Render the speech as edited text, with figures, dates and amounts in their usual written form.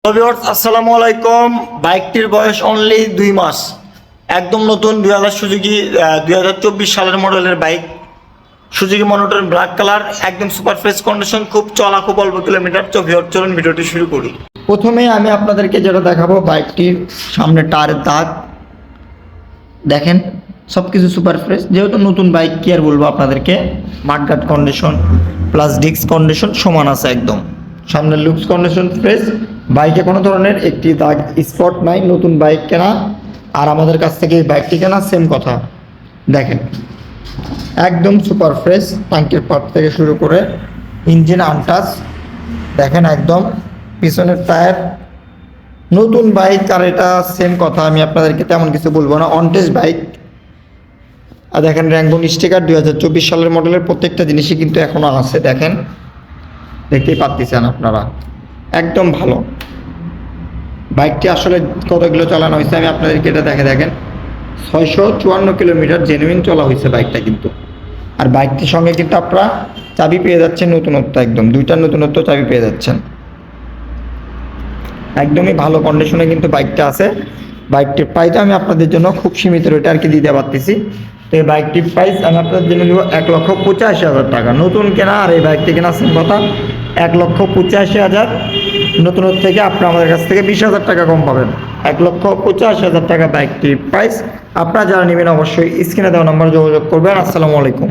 Viewers আসসালামু আলাইকুম। বাইকটির বয়স অনলি 2 মাস, একদম নতুন 2000 সুজুকি 2024 সালের মডেলের bike. Suzuki monotone black colour, একদম সুপার ফ্রেশ কন্ডিশন, খুব চলা, খুব অল্প কিলোমিটার। তো ভিউয়ার্স চলুন ভিডিওটি শুরু করি। প্রথমেই আমি আপনাদেরকে যেটা দেখাবো, বাইকটির সামনে টায়ারের দাগ দেখেন, সব কিছু সুপার ফ্রেশ। যেহেতু নতুন বাইক কি আর বলবো আপনাদেরকে, mudguard condition plus disc condition সমান আছে একদম। সামনের লুকস কন্ডিশন ফ্রেশ, বাইকে কোনো ধরনের একটি দাগ স্পট নাই। নতুন বাইক কেনা আর আমাদের কাছ থেকে এই বাইকটি কেনা সেম কথা। দেখেন একদম সুপার ফ্রেশ, ট্যাঙ্কের পার্ট থেকে শুরু করে ইঞ্জিন আনটাচ। দেখেন একদম পিছনের টায়ার নতুন বাইক, আর এটা সেম কথা, আমি আপনাদেরকে তেমন কিছু বলবো না, অনটেস্ট বাইক। আর দেখেন র্যাঙ্গুন স্টিকার 2024 সালের মডেলের প্রত্যেকটা জিনিসই কিন্তু এখনও আছে। দেখেন, দেখতেই পাচ্ছেন আপনারা, একদম ভালো। বাইকটি আসলে কত কিলো চালানো হয়েছে আমি আপনাদেরকে এটা দেখেন, 654 কিলোমিটার জেনুইন চলা হয়েছে বাইকটা কিন্তু। আর বাইকটির সঙ্গে কিন্তু আপনারা চাবি পেয়ে যাচ্ছেন নতুনত্ব, একদম 2টা নতুনত্ব চাবি পেয়ে যাচ্ছেন। একদমই ভালো কন্ডিশনে কিন্তু বাইকটা আছে। বাইকটির প্রাইস আমি আপনাদের জন্য খুব সীমিত রেটে আর কি দিতে পারতেছি। তো এই বাইকটির প্রাইস আমি আপনাদের জন্য দেবো 1,85,000 টাকা। নতুন কেনা আর এই বাইকটি কেনা সেম কথা, 1,85,000। নতুনের থেকে আপনি আমাদের কাছ থেকে 20,000 টাকা কম পাবেন। 1,85,000 টাকা বাইকটির প্রাইস। আপনারা যারা নেবেন অবশ্যই স্ক্রিনে দেওয়া নাম্বারে যোগাযোগ করবেন। আসসালামু আলাইকুম।